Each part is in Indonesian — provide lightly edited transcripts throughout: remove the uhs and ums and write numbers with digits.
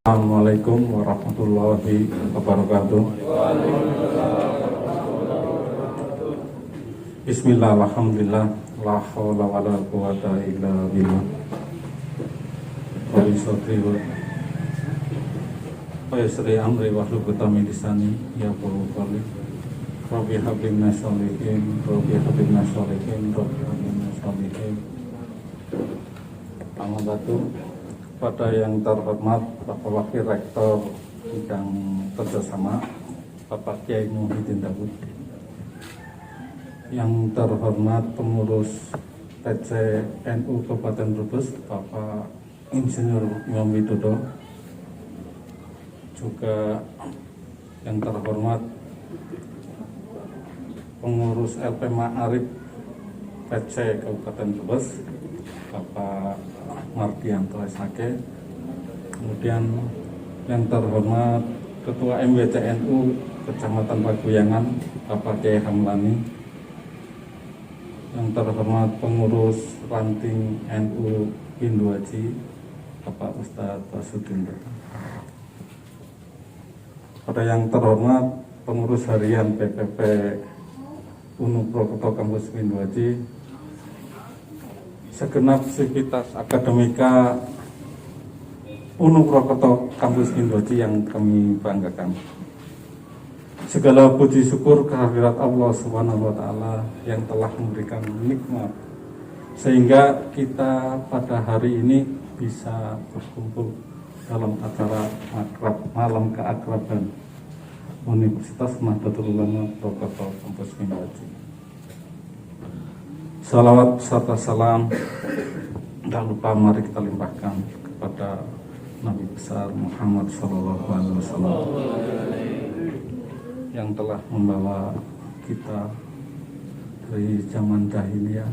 Assalamualaikum warahmatullahi wabarakatuh. Bismillah, alhamdulillah, la haula wala quwata illa billah. Rabbi sholli wa yassir amri wahlul 'uqdatam min lisani yafqahu qawli. Rabbi habli minas sholihin, Rabbi habli minas sholihin, Rabbi habli minas sholihin. Alhamdulillah. Pada yang terhormat Bapak Wakil Rektor Bidang Kerjasama Bapak Kiai Muhyiddin Daud, yang terhormat pengurus PCNU Kabupaten Brebes Bapak Insinyur Imam Widodo, juga yang terhormat pengurus LP Ma'arif PC Kabupaten Brebes Bapak Mardianto SHK, kemudian yang terhormat Ketua MWCNU Kecamatan Paguyangan Bapak Kiai Hamlani, yang terhormat pengurus ranting NU Hindu Haji Bapak Ustadz Basudin, pada yang terhormat pengurus harian PPP UNU Prokerto Kampus Hindu Haji, segenap sivitas akademika UNU Prokerto Kampus Hindu Haji yang kami banggakan. Segala puji syukur kehadirat Allah Subhanahu wa Ta'ala yang telah memberikan nikmat sehingga kita pada hari ini bisa berkumpul dalam acara akrab malam keakraban Universitas Nahdlatul Ulama Prokerto Kampus Hindu Haji. Salawat serta salam tak lupa mari kita limpahkan kepada Nabi besar Muhammad SAW yang telah membawa kita dari zaman jahiliyah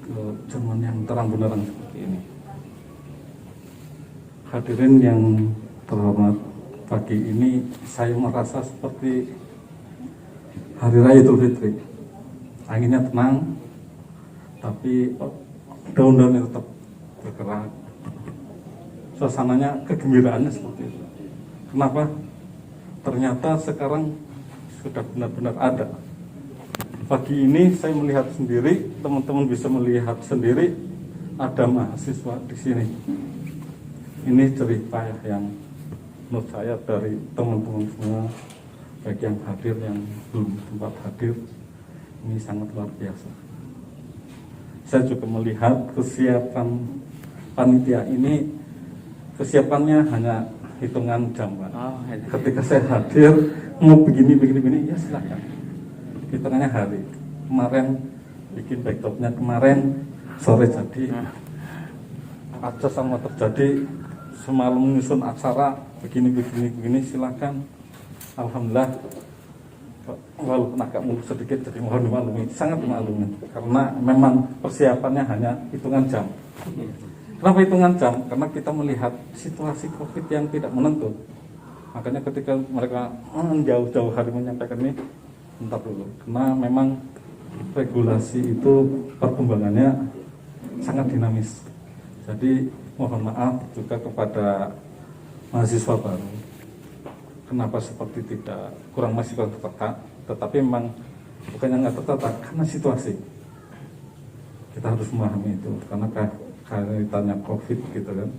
ke zaman yang terang benderang seperti ini. Hadirin yang terhormat, pagi ini saya merasa seperti Hari Raya Idul Fitri. Anginnya tenang, tapi daun-daunnya tetap bergerak. Suasananya, kegembiraannya seperti itu. Kenapa? Ternyata sekarang sudah benar-benar ada. Pagi ini saya melihat sendiri, teman-teman bisa melihat sendiri, ada mahasiswa di sini. Ini cerita yang menurut saya dari teman-teman semua, baik yang hadir yang belum sempat hadir, ini sangat luar biasa. Saya juga melihat kesiapan panitia ini, kesiapannya hanya hitungan jam, Pak. Ketika saya hadir mau begini, ya silakan. Hitungannya hari. Kemarin bikin backdropnya, kemarin sore jadi. Ada sama terjadi, semalam menyusun aksara begini, silakan. Alhamdulillah. Walaupun agak mulus sedikit, jadi mohon dimaklumi, sangat dimaklumi, karena memang persiapannya hanya hitungan jam. Kenapa hitungan jam? Karena kita melihat situasi COVID yang tidak menentu. Makanya ketika mereka jauh-jauh hari menyampaikan ini, bentar dulu, karena memang regulasi itu perkembangannya sangat dinamis. Jadi mohon maaf juga kepada mahasiswa baru, kenapa seperti tidak kurang masih tertata, tetapi memang bukannya nggak tertata, karena situasi. Kita harus memahami itu, karena kaitannya COVID gitu kan.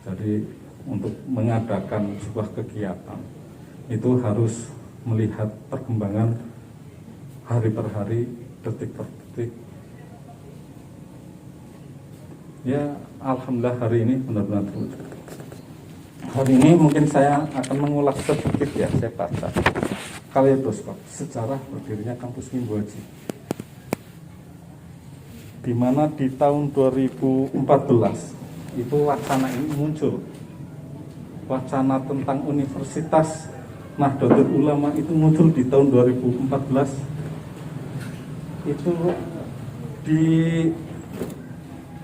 Jadi untuk mengadakan sebuah kegiatan itu harus melihat perkembangan hari per hari, detik per detik. Ya alhamdulillah hari ini benar-benar terwujud. Hari ini mungkin saya akan mengulas sedikit ya, saya baca kaleidoskop sejarah berdirinya Kampus Hindu Haji, di mana di tahun 2014 itu wacana ini muncul. Wacana tentang Universitas Nahdlatul Ulama itu muncul di tahun 2014. Itu di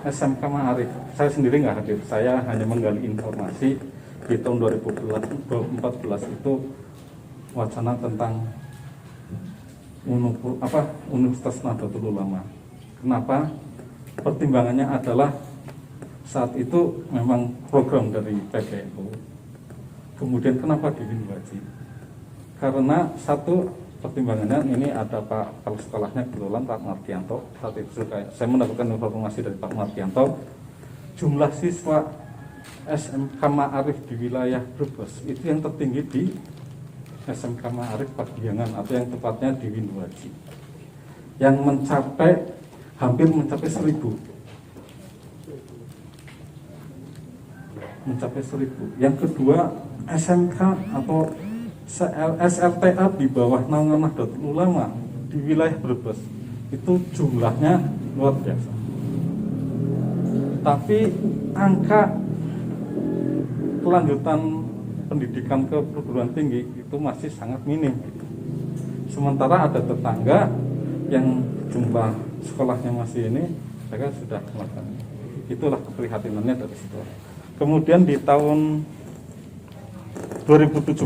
SMK Ma'arif. Saya sendiri nggak hadir, saya hanya menggali informasi. Di tahun 2014 itu wacana tentang Universitas Nahdlatul Ulama. Kenapa? Pertimbangannya adalah saat itu memang program dari PBNU. Kemudian kenapa di Winwaji? Karena satu pertimbangannya ini ada Pak, kalau sekolahnya kebetulan Pak Martianto. Saat itu saya mendapatkan informasi dari Pak Martianto, jumlah siswa SMK Ma'arif di wilayah Brebes itu yang tertinggi di SMK Ma'arif Pagiangan, atau yang tepatnya di Winwaji, yang hampir mencapai 1.000. Yang kedua, SMK atau SLTA di bawah naungan Nahdlatul Ulama di wilayah Brebes itu jumlahnya luar biasa. Tapi angka kelanjutan pendidikan ke perguruan tinggi itu masih sangat minim. Sementara ada tetangga yang jumlah sekolahnya masih ini, mereka sudah melakukan. Itulah keprihatinannya dari situ. Kemudian di tahun 2017,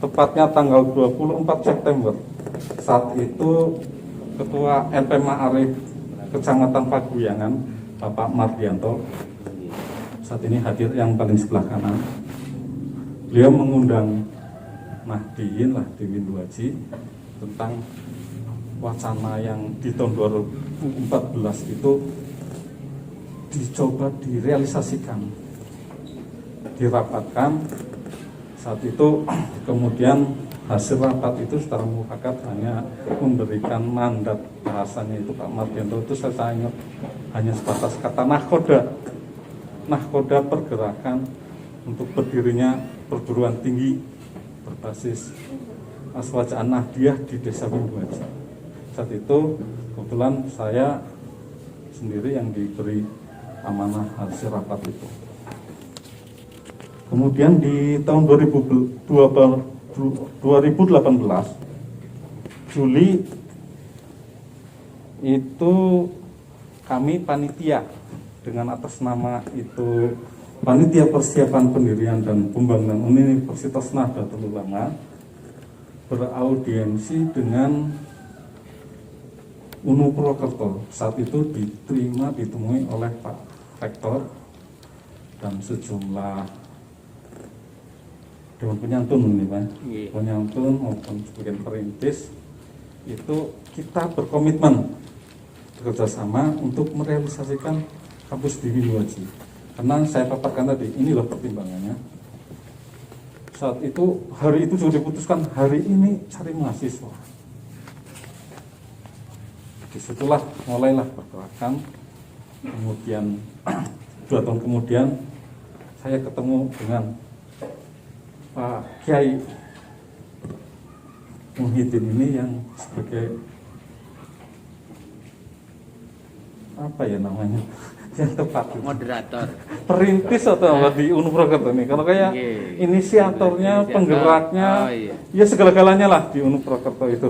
tepatnya tanggal 24 September, saat itu Ketua LP Ma'arif Kecamatan Paguyangan, Bapak Mardianto, saat ini hadir yang paling sebelah kanan. Beliau mengundang Nahdiyin lah di Winwaji tentang wacana yang di tahun 2014 itu dicoba direalisasikan, dirapatkan. Saat itu kemudian hasil rapat itu secara mufakat hanya memberikan mandat, bahasanya itu Pak Mardianto itu saya ingat hanya sebatas kata nahkoda pergerakan untuk berdirinya perguruan tinggi berbasis Aswajaan Nahdiyah di Desa Winwaji. Saat itu kebetulan saya sendiri yang diberi amanah hasil rapat itu. Kemudian di tahun 2018 Juli itu kami panitia dengan atas nama itu Panitia Persiapan Pendirian dan Pembangunan Universitas Nahdlatul Ulama beraudiensi dengan UNU Purwokerto. Saat itu ditemui oleh Pak Rektor dan sejumlah Dewan Penyantun ini Pak, penyantun maupun sebagian perintis. Itu kita berkomitmen bekerjasama untuk merealisasikan kampus di Winwaji. Karena saya paparkan tadi, inilah pertimbangannya. Saat itu, hari itu sudah diputuskan, hari ini cari mahasiswa. Disitulah mulailah pergerakan. Kemudian 2 tahun kemudian saya ketemu dengan Pak Kiai Muhyiddin ini yang sebagai apa ya namanya yang tepat moderator, perintis atau apa di UNU Purwokerto ini, kalau kayak inisiatornya, penggeraknya, ya segala-galanya lah di UNU Purwokerto itu.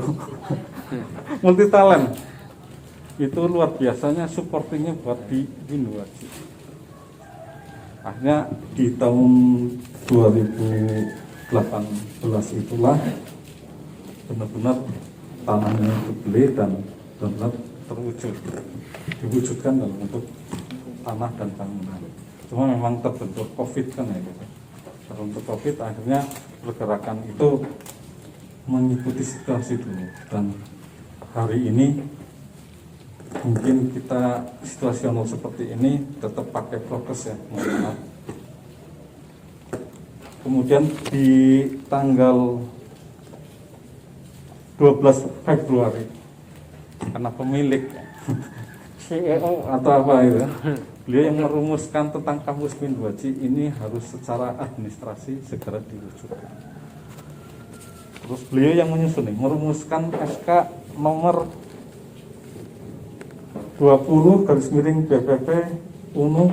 Multi talent itu luar biasanya supportingnya buat di Winwaji. Akhirnya di tahun 2018 itulah benar-benar tanahnya dibeli dan benar-benar diwujudkan dalam bentuk tanah dan bangunan. Cuma memang terbentur COVID kan ya gitu. Terbentur COVID akhirnya pergerakan itu mengikuti situasi dulu, dan hari ini mungkin kita situasional seperti ini tetap pakai prokes ya, mohon maaf. Kemudian di tanggal 12 Februari karena pemilik CEO atau apa itu, beliau yang merumuskan tentang kampus Winwaji ini harus secara administrasi segera diwujudkan. Terus beliau yang menyusun, merumuskan SK nomor 20 /BPP UNU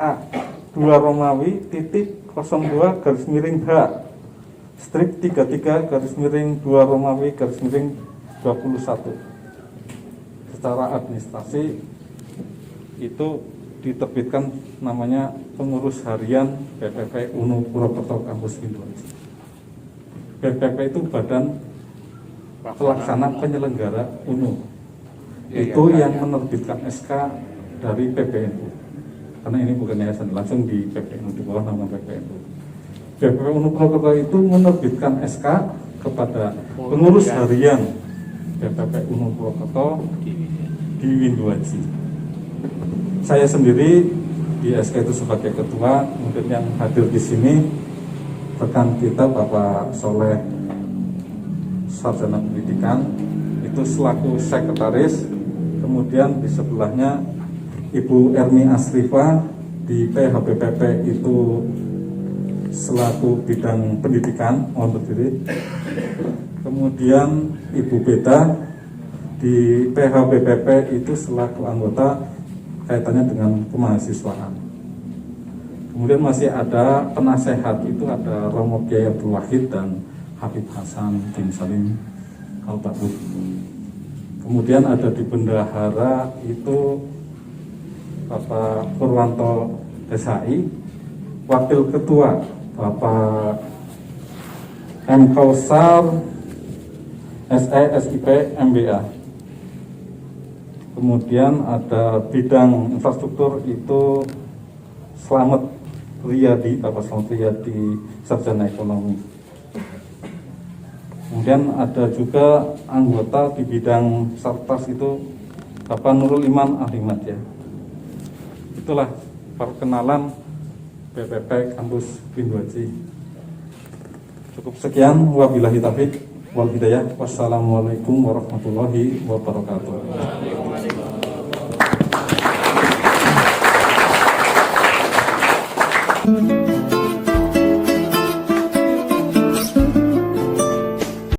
/A 2 Romawi titik 02 /H strip 33 /2 Romawi /21. Secara administrasi itu diterbitkan namanya pengurus harian BPP UNU Purwokerto Kampus Winwaji. BPP itu badan pelaksana penyelenggara UNU. Itu yang menerbitkan SK dari PBNU, karena ini bukan yayasan, langsung di PBNU, di bawah nama PBNU. PBNU Purwokerto itu menerbitkan SK kepada pengurus harian PPPU Purwokerto di Winduaji. Saya sendiri di SK itu sebagai ketua, kemudian yang hadir di sini rekan kita Bapak Soleh, sarjana pendidikan, itu selaku sekretaris, kemudian di sebelahnya Ibu Erni Asrifa di PHBPP itu selaku bidang pendidikan, mohon berdiri. Kemudian Ibu Beta di PHBPP itu selaku anggota kaitannya dengan kemahasiswaan. Kemudian masih ada penasehat, itu ada Romo Kiai Abdul Wahid dan Habib Hasan bin Salim Al-Baqir. Kemudian ada di bendahara itu Bapak Purwanto SHI, Wakil Ketua Bapak M. Kausar SE SIP MBA. Kemudian ada bidang infrastruktur itu Slamet Riyadi, Bapak Slamet Riyadi, sarjana ekonomi. Kemudian ada juga anggota di bidang sartas itu Bapak Nurul Iman Ahmad ya. Itulah perkenalan PPP Kampus Winduaji. Cukup sekian, wabillahi taufiq wal hidayah. Wassalamualaikum warahmatullahi wabarakatuh.